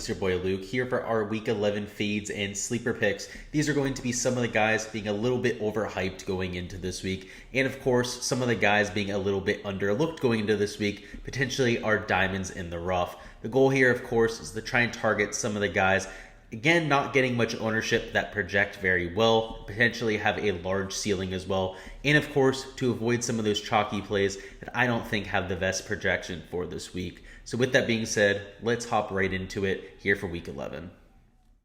It's your boy Luke here for our Week 11 fades and sleeper picks. These are going to be some of the guys being a little bit overhyped going into this week, and of course, some of the guys being a little bit underlooked going into this week, potentially are diamonds in the rough. The goal here, of course, is to try and target some of the guys, again, not getting much ownership, that project very well, potentially have a large ceiling as well, and of course, to avoid some of those chalky plays that I don't think have the best projection for this week. So with that being said, let's hop right into it here for Week 11.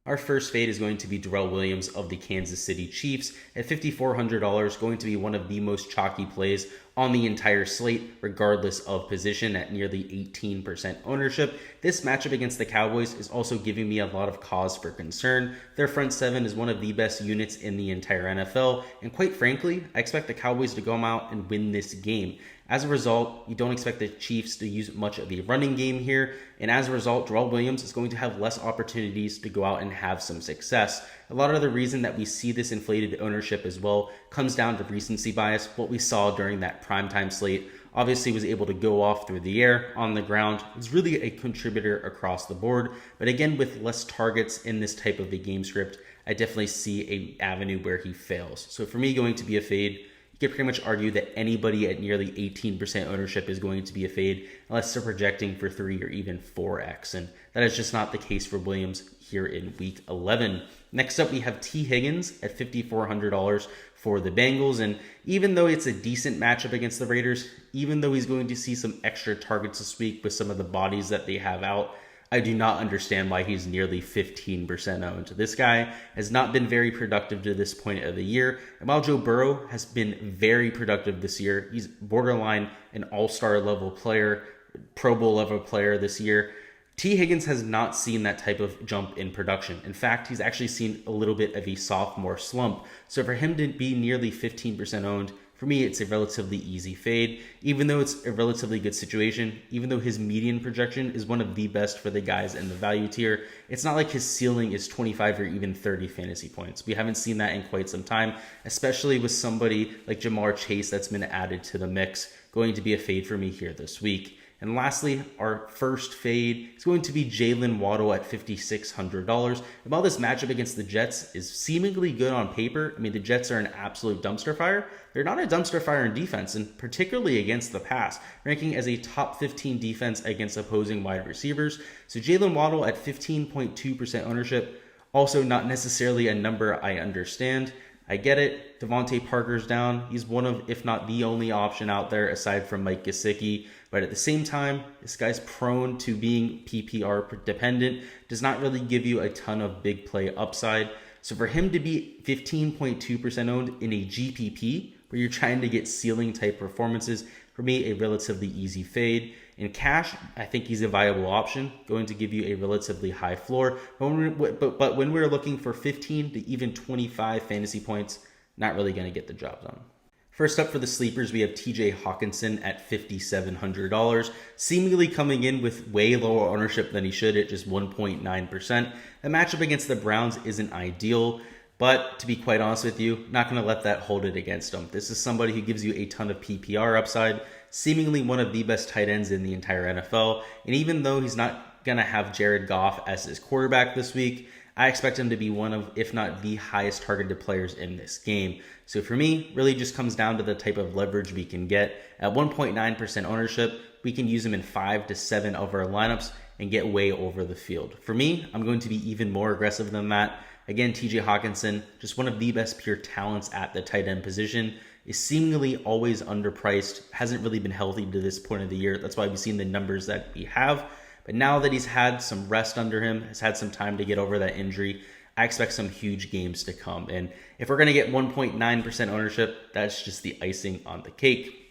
Our first fade is going to be Darrell Williams of the Kansas City Chiefs at $5,400, going to be one of the most chalky plays on the entire slate, regardless of position, at nearly 18% ownership. This matchup against the Cowboys is also giving me a lot of cause for concern. Their front seven is one of the best units in the entire NFL, and quite frankly, I expect the Cowboys to go out and win this game. As a result, you don't expect the Chiefs to use much of the running game here, and as a result, Darrell Williams is going to have less opportunities to go out and have some success. A lot of the reason that we see this inflated ownership as well comes down to recency bias. What we saw during that primetime slate obviously was able to go off through the air, on the ground. It's really a contributor across the board, but again, with less targets in this type of a game script, I definitely see an avenue where he fails. So for me, going to be a fade. You could pretty much argue that anybody at nearly 18% ownership is going to be a fade unless they're projecting for 3 or even 4x, and that is just not the case for Williams here in Week 11. Next up, we have T. Higgins at $5,400 for the Bengals, and even though it's a decent matchup against the Raiders, even though he's going to see some extra targets this week with some of the bodies that they have out, I do not understand why he's nearly 15% owned. This guy has not been very productive to this point of the year. And while Joe Burrow has been very productive this year, he's borderline an all-star level player, Pro Bowl level player this year. T. Higgins has not seen that type of jump in production. In fact, he's actually seen a little bit of a sophomore slump. So for him to be nearly 15% owned, for me, it's a relatively easy fade. Even though it's a relatively good situation, even though his median projection is one of the best for the guys in the value tier, it's not like his ceiling is 25 or even 30 fantasy points. We haven't seen that in quite some time, especially with somebody like Jamar Chase that's been added to the mix. Going to be a fade for me here this week. And lastly, our first fade is going to be Jalen Waddle at $5,600. And while this matchup against the Jets is seemingly good on paper, I mean, the Jets are an absolute dumpster fire. They're not a dumpster fire in defense, and particularly against the pass, ranking as a top 15 defense against opposing wide receivers. So Jalen Waddle at 15.2% ownership, also not necessarily a number I understand. I get it. Devontae Parker's down. He's one of, if not the only option out there aside from Mike Gesicki. But at the same time, this guy's prone to being PPR dependent, does not really give you a ton of big play upside. So for him to be 15.2% owned in a GPP, where you're trying to get ceiling type performances, for me, a relatively easy fade. In cash, I think he's a viable option, going to give you a relatively high floor. But when we're looking for 15 to even 25 fantasy points, not really going to get the job done. First up for the sleepers, we have TJ Hawkinson at $5,700, seemingly coming in with way lower ownership than he should at just 1.9%. The matchup against the Browns isn't ideal, but to be quite honest with you, not going to let that hold it against him. This is somebody who gives you a ton of PPR upside, seemingly one of the best tight ends in the entire NFL. And even though he's not going to have Jared Goff as his quarterback this week, I expect him to be one of, if not the highest targeted players in this game. So for me, really just comes down to the type of leverage we can get. At 1.9% ownership, we can use him in 5 to 7 of our lineups and get way over the field. For me, I'm going to be even more aggressive than that. Again, TJ Hawkinson, just one of the best pure talents at the tight end position, is seemingly always underpriced, hasn't really been healthy to this point of the year. That's why we've seen the numbers that we have. But now that he's had some rest under him, has had some time to get over that injury, I expect some huge games to come. And if we're going to get 1.9% ownership, that's just the icing on the cake.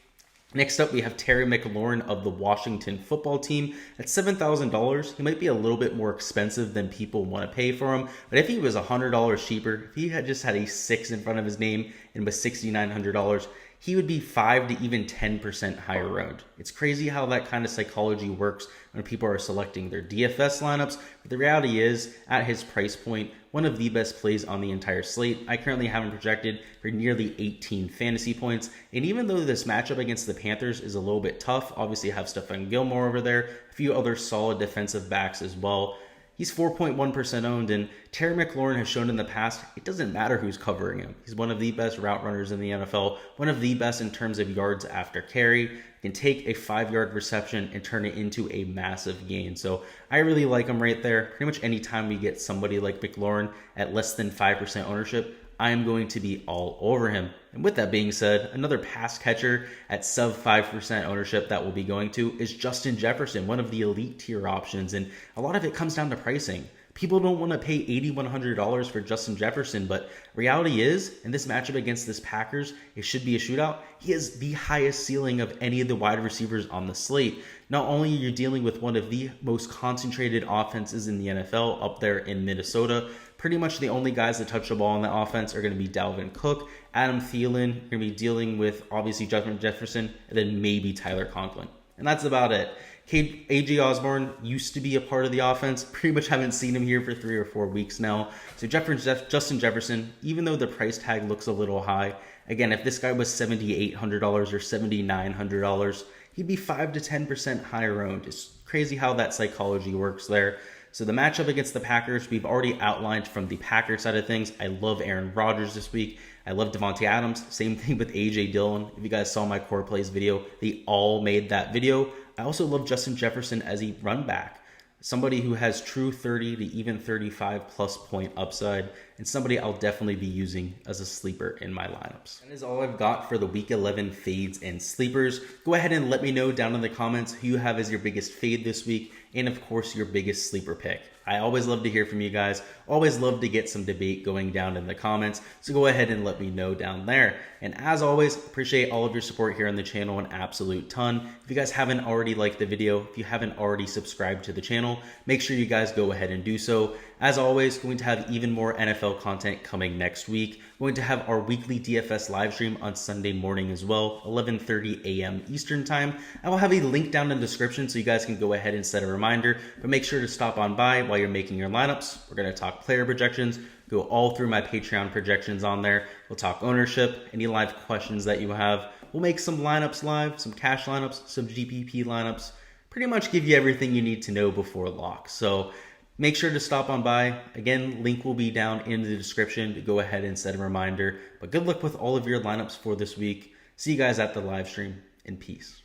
Next up, we have Terry McLaurin of the Washington Football Team at $7,000. He might be a little bit more expensive than people want to pay for him, but if he was $100 cheaper, if he had just had a 6 in front of his name and was $6,900, he would be 5 to even 10% higher owned. It's crazy how that kind of psychology works when people are selecting their DFS lineups, but the reality is, at his price point, one of the best plays on the entire slate. I currently have him projected for nearly 18 fantasy points, and even though this matchup against the Panthers is a little bit tough, obviously I have Stephon Gilmore over there, a few other solid defensive backs as well, He's 4.1% owned, and Terry McLaurin has shown in the past it doesn't matter who's covering him. He's one of the best route runners in the NFL, one of the best in terms of yards after carry. He can take a 5-yard reception and turn it into a massive gain. So I really like him right there. Pretty much anytime we get somebody like McLaurin at less than 5% ownership, I am going to be all over him. And with that being said, another pass catcher at sub 5% ownership that we'll be going to is Justin Jefferson, one of the elite tier options. And a lot of it comes down to pricing. People don't want to pay $8,100 for Justin Jefferson, but reality is, in this matchup against this Packers, it should be a shootout. He has the highest ceiling of any of the wide receivers on the slate. Not only are you dealing with one of the most concentrated offenses in the NFL up there in Minnesota, pretty much the only guys that touch the ball on the offense are going to be Dalvin Cook, Adam Thielen. You're going to be dealing with, obviously, Justin Jefferson, and then maybe Tyler Conklin. And that's about it. A.J. Osborne used to be a part of the offense. Pretty much haven't seen him here for 3 or 4 weeks now. So Justin Jefferson, even though the price tag looks a little high, again, if this guy was $7,800 or $7,900, he'd be 5 to 10% higher owned. It's crazy how that psychology works there. So the matchup against the Packers, we've already outlined from the Packers side of things. I love Aaron Rodgers this week. I love Devontae Adams. Same thing with A.J. Dillon. If you guys saw my core plays video, they all made that video. I also love Justin Jefferson as a run back. Somebody who has true 30 to even 35 plus point upside, and somebody I'll definitely be using as a sleeper in my lineups. That is all I've got for the Week 11 fades and sleepers. Go ahead and let me know down in the comments who you have as your biggest fade this week, and of course your biggest sleeper pick. I always love to hear from you guys. Always love to get some debate going down in the comments. So go ahead and let me know down there. And as always, appreciate all of your support here on the channel, an absolute ton. If you guys haven't already liked the video, if you haven't already subscribed to the channel, make sure you guys go ahead and do so. As always, going to have even more NFL content coming next week. Going to have our weekly DFS live stream on Sunday morning as well, 11:30 a.m. Eastern time. I will have a link down in the description so you guys can go ahead and set a reminder, but make sure to stop on by while you're making your lineups. We're going to talk player projections, go all through my Patreon projections on there. We'll talk ownership, any live questions that you have. We'll make some lineups live, some cash lineups, some GPP lineups, pretty much give you everything you need to know before lock. So make sure to stop on by. Again, link will be down in the description to go ahead and set a reminder. But good luck with all of your lineups for this week. See you guys at the live stream, and peace.